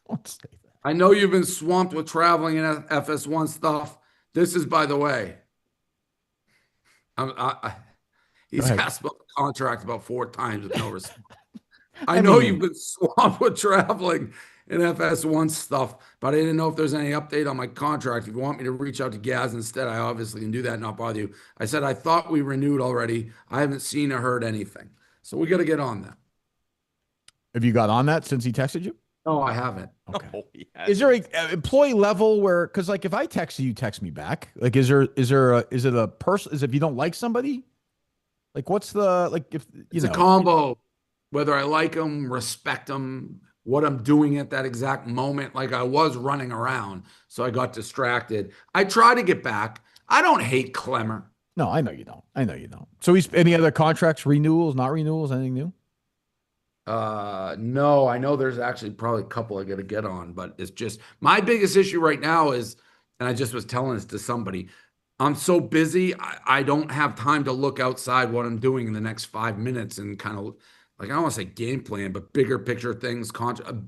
Don't say that. I know you've been swamped with traveling and FS1 stuff. This is, by the way, he's ahead. asked about the contract about 4 times with no response. I know you've been swamped with traveling and FS1 stuff, but I didn't know if there's any update on my contract. If you want me to reach out to Gaz instead, I obviously can do that and not bother you. I said, I thought we renewed already. I haven't seen or heard anything. So we got to get on that. Have you got on that since he texted you? No, I haven't. Okay. Oh, yeah. Is there a employee level where, because like if I text you, text me back? Like, is it a person? Is if you don't like somebody? Like, what's the like if you It's know? a combo, whether I like them, respect them, what I'm doing at that exact moment. Like I was running around, so I got distracted. I try to get back. I don't hate Klemmer. No, I know you don't. So he's any other contracts, renewals, not renewals, anything new? No, I know there's actually probably a couple I got to get on, but it's just my biggest issue right now is, and I just was telling this to somebody, I'm so busy. I don't have time to look outside what I'm doing in the next 5 minutes and kind of like, I don't want to say game plan, but bigger picture things.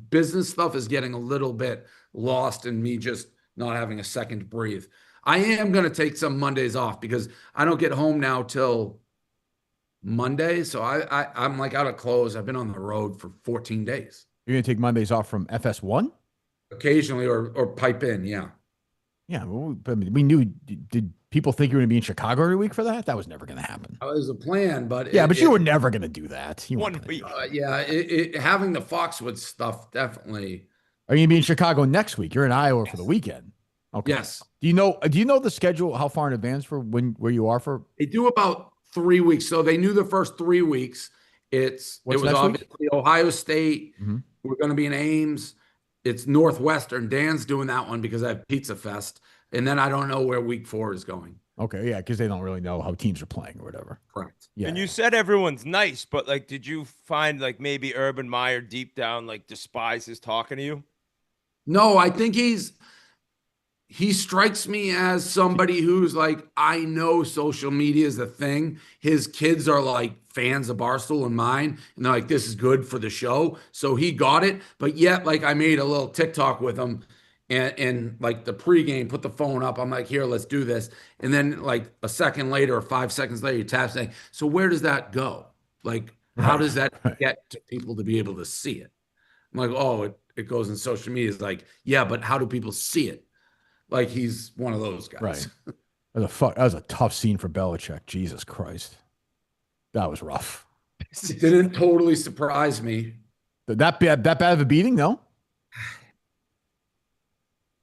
Business stuff is getting a little bit lost in me just not having a second to breathe. I am going to take some Mondays off because I don't get home now till Monday. So I'm like out of clothes. I've been on the road for 14 days. You're gonna take Mondays off from FS1? Occasionally or pipe in. Yeah. Yeah, well, I mean, we knew. Did people think you were going to be in Chicago every week for that? That was never going to happen. It was a plan, but Yeah, but you were never going to do that. You weren't One gonna week. do that. yeah, having the Foxwoods stuff definitely. Are you going to be in Chicago next week? You're in Iowa for the weekend. Okay. Yes. Do you know the schedule? How far in advance for where you are for? They do about 3 weeks. So they knew the first 3 weeks. It What's was next week? obviously Ohio State, We're going to be in Ames. It's Northwestern. Dan's doing that one because I have Pizza Fest. And then I don't know where week 4 is going. Okay, yeah, because they don't really know how teams are playing or whatever. Correct. Yeah. And you said everyone's nice, but like, did you find like maybe Urban Meyer deep down like despises talking to you? No, I think he strikes me as somebody who's like, I know social media is a thing. His kids are like fans of Barstool and mine, and they're like, this is good for the show. So he got it. But yet, like, I made a little TikTok with him and like the pregame, put the phone up. I'm like, here, let's do this. And then like a second later or 5 seconds later, you tap saying, so where does that go? Like, how does that get to people to be able to see it? I'm like, oh, it goes in social media. It's like, yeah, but how do people see it? Like he's one of those guys. Right. That was a tough scene for Belichick. Jesus Christ. That was rough. It didn't totally surprise me. That bad of a beating, no?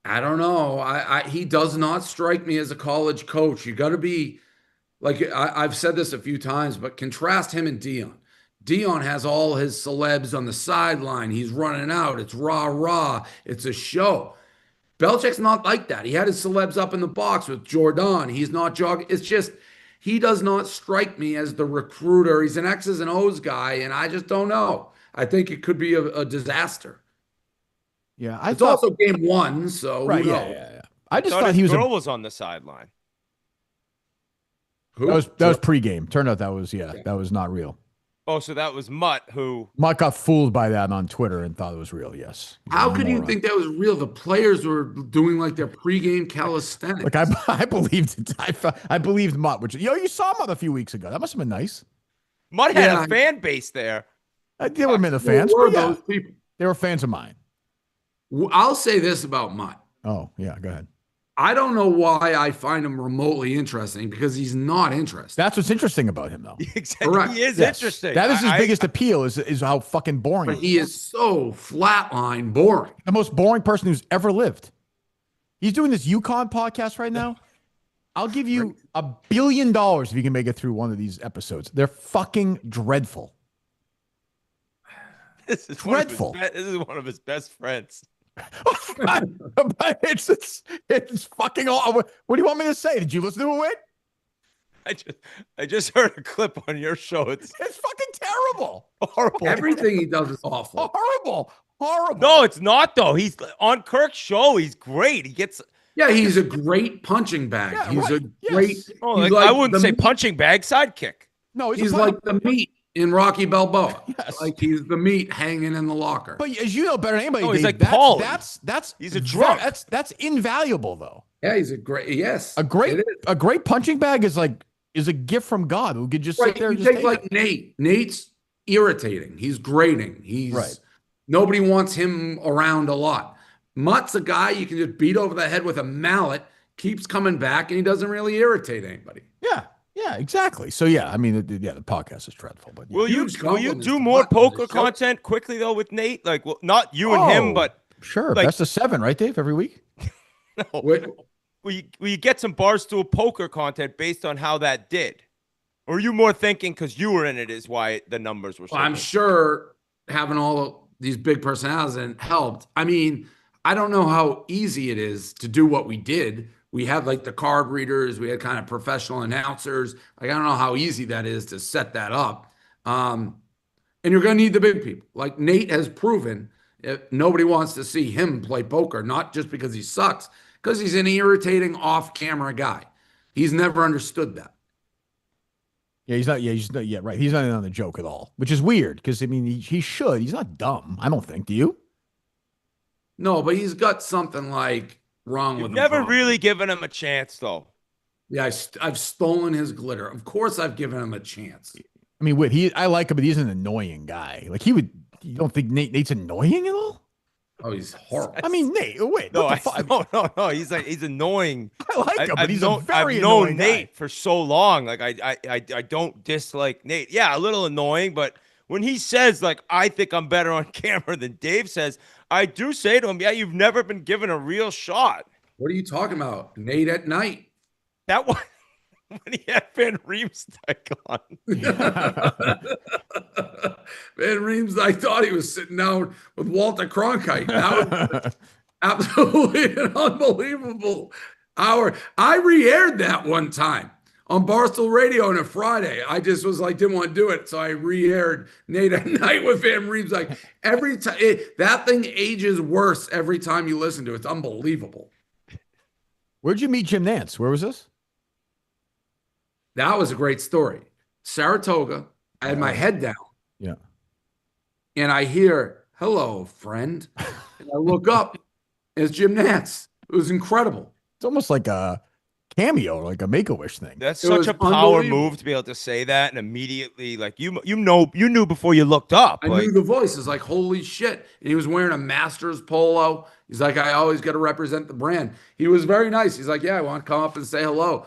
I don't know. He does not strike me as a college coach. You got to be like, I've said this a few times, but contrast him and Dion. Dion has all his celebs on the sideline. He's running out. It's rah. It's a show. Belichick's not like that. He had his celebs up in the box with Jordan. He's not jogging. It's just, he does not strike me as the recruiter. He's an X's and O's guy, and I just don't know. I think it could be a disaster. Yeah, it's also game 1, so right. Who Yeah, knows? yeah. I just thought he was was on the sideline. Who? That was pregame. Turned out that was not real. Oh, so that was Mutt who... Mutt got fooled by that on Twitter and thought it was real, yes. How could you think that was real? The players were doing like their pregame calisthenics. Like I believed it. I believed Mutt, which, you saw Mutt a few weeks ago. That must have been nice. Mutt had a fan base there. They were the fans. Who were those people? They were fans of mine. I'll say this about Mutt. Oh, yeah, go ahead. I don't know why I find him remotely interesting because he's not interesting. That's what's interesting about him, though. Exactly. Correct. He is interesting. That is his biggest appeal is how fucking boring he is so flatline boring. The most boring person who's ever lived. He's doing this UConn podcast right now. I'll give you $1 billion if you can make it through one of these episodes. They're fucking dreadful. This is dreadful. This is one of his best friends. it's fucking all. What do you want me to say? Did you listen to it? I just heard a clip on your show. It's fucking terrible. Horrible. Everything he does is awful. Horrible. No, it's not though. He's on Kirk's show. He's great. He gets. Yeah, he's a great punching bag. Yeah, he's right. a great. Oh, like, I wouldn't say punching bag, sidekick. No, he's like the meat in Rocky Balboa. Yes. Like he's the meat hanging in the locker. But as you know better than anybody, no, he's Dave, like Paul. That's he's a drunk. That's invaluable though. Yeah, he's a great. Yes, a great punching bag is a gift from God who could just sit there. You and take like Nate. Nate's irritating. He's grating. He's nobody wants him around a lot. Mutt's a guy you can just beat over the head with a mallet. Keeps coming back, and he doesn't really irritate anybody. Yeah, exactly. So I mean, the podcast is dreadful. But will you do more poker content quickly though with Nate? Like, well, not you and him, but sure. Like, best of 7, right, Dave? Every week. No. Will you get some Barstool poker content based on how that did, or are you more thinking because you were in it is why the numbers were? So I'm good? Sure having all these big personalities helped. I mean, I don't know how easy it is to do what we did. We had like the card readers. We had kind of professional announcers. Like, I don't know how easy that is to set that up. And you're going to need the big people. Like Nate has proven nobody wants to see him play poker, not just because he sucks, because he's an irritating off-camera guy. He's never understood that. Yeah, he's not. Yeah, right. He's not in on the joke at all, which is weird because I mean he should. He's not dumb. I don't think. Do you? No, but he's got something like wrong with him. Never really given him a chance, though. Yeah, I've stolen his glitter. Of course, I've given him a chance. I mean, I like him, but he's an annoying guy. Like you don't think Nate's annoying at all? Oh, he's horrible. I mean, Nate. Wait, no, no. He's annoying. I like him, but he's a very I've known annoying Nate guy. for so long. Like I don't dislike Nate. Yeah, a little annoying, but when he says like I think I'm better on camera than Dave says, I do say to him, yeah, you've never been given a real shot. What are you talking about? Nate at night. That one. when he had Van Riemsdyk on. Van Reems, I thought he was sitting down with Walter Cronkite. That was absolutely an unbelievable hour. I re-aired that one time on Barstool Radio on a Friday. I just was like, didn't want to do it. So I re-aired Nate at Night with Van Reems. Like every time, that thing ages worse every time you listen to it. It's unbelievable. Where'd you meet Jim Nantz? Where was this? That was a great story. Saratoga. I had my head down. Yeah. And I hear, hello, friend. And I look up, and it's Jim Nantz. It was incredible. It's almost like a cameo, like a Make-A-Wish thing. That's such a power move to be able to say that and immediately, like, you knew before you looked up. I knew the voice. It's like, holy shit. And he was wearing a Masters polo. He's like, I always got to represent the brand. He was very nice. He's like, yeah, I want to come up and say hello.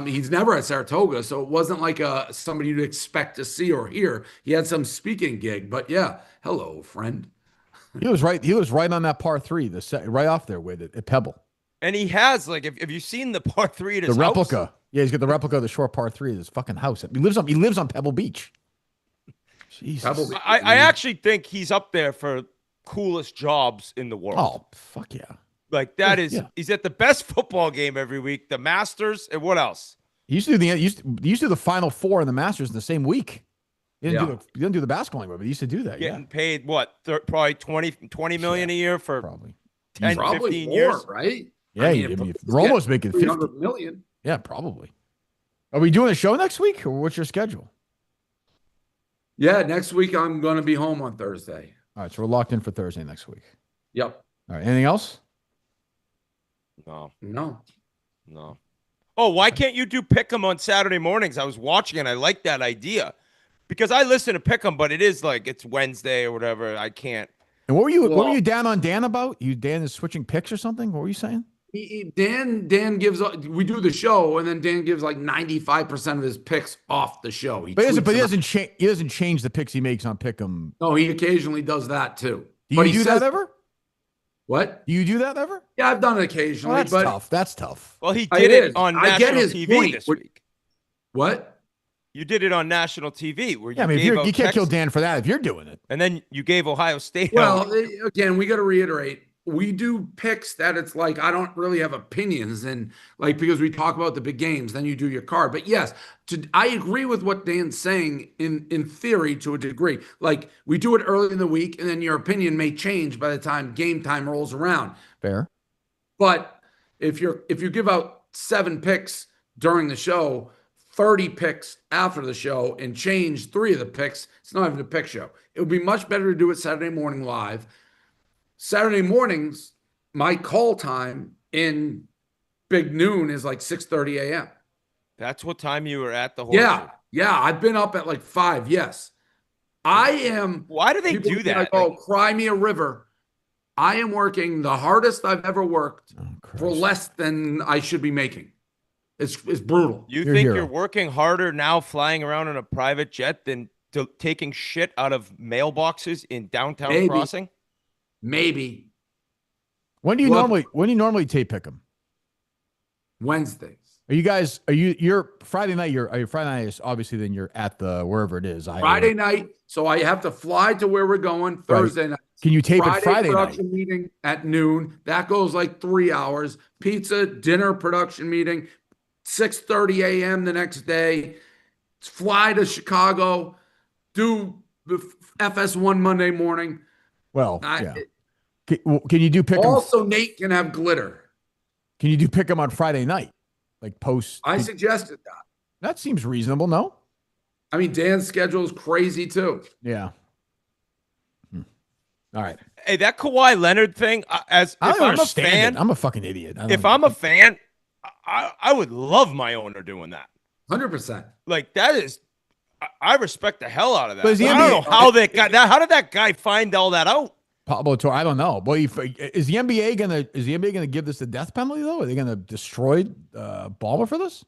He's never at Saratoga, so it wasn't like somebody you'd expect to see or hear. He had some speaking gig, but yeah, hello, friend. He was right on that par 3, right off there with it at Pebble. And he has, like, if you've seen the par 3 at his the replica. house? Yeah, he's got the replica of the short par 3 of his fucking house. He lives on Pebble Beach. Jesus. Pebble Beach. I actually think he's up there for coolest jobs in the world. Oh, fuck yeah. Like that is, he's at the best football game every week, the Masters, and what else? He used to do the Final Four in the Masters in the same week. He didn't do the basketball anymore, but he used to do that. Getting paid what? Probably 20 million a year for probably 10, probably 15 more, years, right? Yeah, I mean, we're almost making 50 million. Yeah, probably. Are we doing a show next week, or what's your schedule? Yeah, next week I'm going to be home on Thursday. All right, so we're locked in for Thursday next week. Yep. All right, anything else? No. Oh, why can't you do Pick'em on Saturday mornings? I was watching and I like that idea because I listen to Pick'em, but it is like it's Wednesday or whatever. I can't. And what were you down on Dan about? Dan is switching picks or something? What were you saying? Dan gives, we do the show and then Dan gives like 95% of his picks off the show. He doesn't change the picks he makes on Pick'em. No, he occasionally does that too. Do you do that ever? What? Do you do that ever? Yeah, I've done it occasionally. Well, that's tough. That's tough. Well, he did it on I get national his TV point. this week. What? You did it on national TV where Yeah, I mean, you can't kill Dan for that if you're doing it. And then you gave Ohio State. Well, again, we got to reiterate. We do picks that it's like I don't really have opinions and like because we talk about the big games, then you do your card. But yes, I agree with what Dan's saying in theory to a degree. Like we do it early in the week, and then your opinion may change by the time game time rolls around. Fair. But if you give out 7 picks during the show, 30 picks after the show, and change 3 of the picks, it's not even a pick show. It would be much better to do it Saturday morning live. Saturday mornings, my call time in Big Noon is like 6:30 a.m. That's what time you were at the whole Yeah. I've been up at like 5. Yes. I am. Why do they do that? I go, cry me a river. I am working the hardest I've ever worked for less than I should be making. It's brutal. You think you're working harder now flying around in a private jet than taking shit out of mailboxes in downtown Crossing? Maybe. When do you normally tape pick them? Wednesdays. You're Friday night, Friday night is obviously then you're at the wherever it is. Friday night. So I have to fly to where we're going Thursday night. Can you tape it Friday production night? Meeting at noon. That goes like 3 hours. Pizza, dinner, production meeting, 6:30 a.m. the next day. Fly to Chicago, do the FS1 Monday morning. Well, yeah. Can you do pick 'em? Also, Nate can have glitter. Can you do pick 'em on Friday night? Like post? I suggested that. That seems reasonable, no? I mean, Dan's schedule is crazy too. Yeah. All right. Hey, that Kawhi Leonard thing, if I'm a fan, I'm a fucking idiot. If I'm a fan, I would love my owner doing that. 100%. Like that is, I respect the hell out of that. But I don't know how that guy. How did that guy find all that out? Pablo Torre, I don't know. Boy, is the NBA gonna give this the death penalty though? Are they gonna destroy Ballmer for this?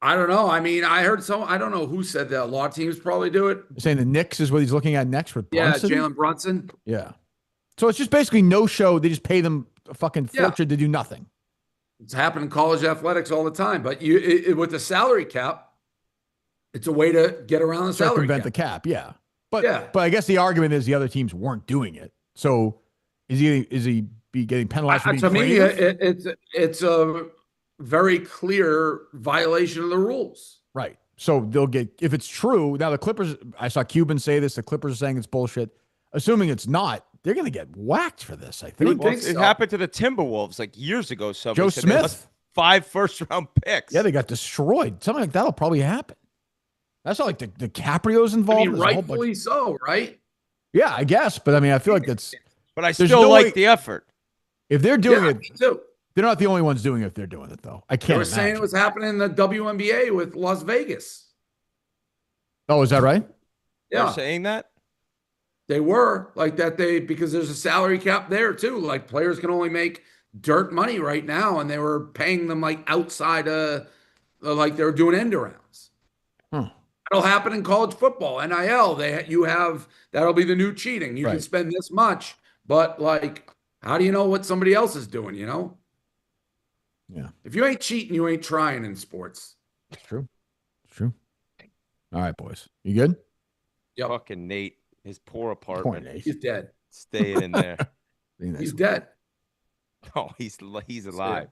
I don't know. I mean, I heard I don't know who said that. A lot of teams probably do it. You're saying the Knicks is what he's looking at next with Brunson? Yeah, Jalen Brunson. Yeah. So it's just basically no show. They just pay them a fucking fortune to do nothing. It's happened in college athletics all the time. But with the salary cap, it's a way to get around the salary circumvent cap. the cap. Yeah. But I guess the argument is the other teams weren't doing it. So is he be getting penalized for being to me, creative? it's a very clear violation of the rules. Right. So they'll get, if it's true, now the Clippers, I saw Cuban say this, the Clippers are saying it's bullshit. Assuming it's not, they're going to get whacked for this, I think. Well, it happened to the Timberwolves like years ago. Joe Smith. 5 first-round picks. Yeah, they got destroyed. Something like that'll probably happen. That's not like the DiCaprio's involved. I mean, rightfully so, right? Yeah, I guess. But I mean, I feel like that's. But I still like the effort. If they're doing it, me too. They're not the only ones doing it if they're doing it, though. I can't. They were saying it was happening in the WNBA with Las Vegas. Oh, is that right? Yeah. They're saying that? They were like that. Because there's a salary cap there too. Like players can only make dirt money right now, and they were paying them like outside like they were doing end arounds. That'll happen in college football, NIL. That'll be the new cheating. You can spend this much, but like, how do you know what somebody else is doing? You know? Yeah. If you ain't cheating, you ain't trying in sports. It's true. It's true. All right, boys. You good? Yep. Fucking Nate. His poor apartment. He's dead. Staying in there. He's dead. Oh, he's alive.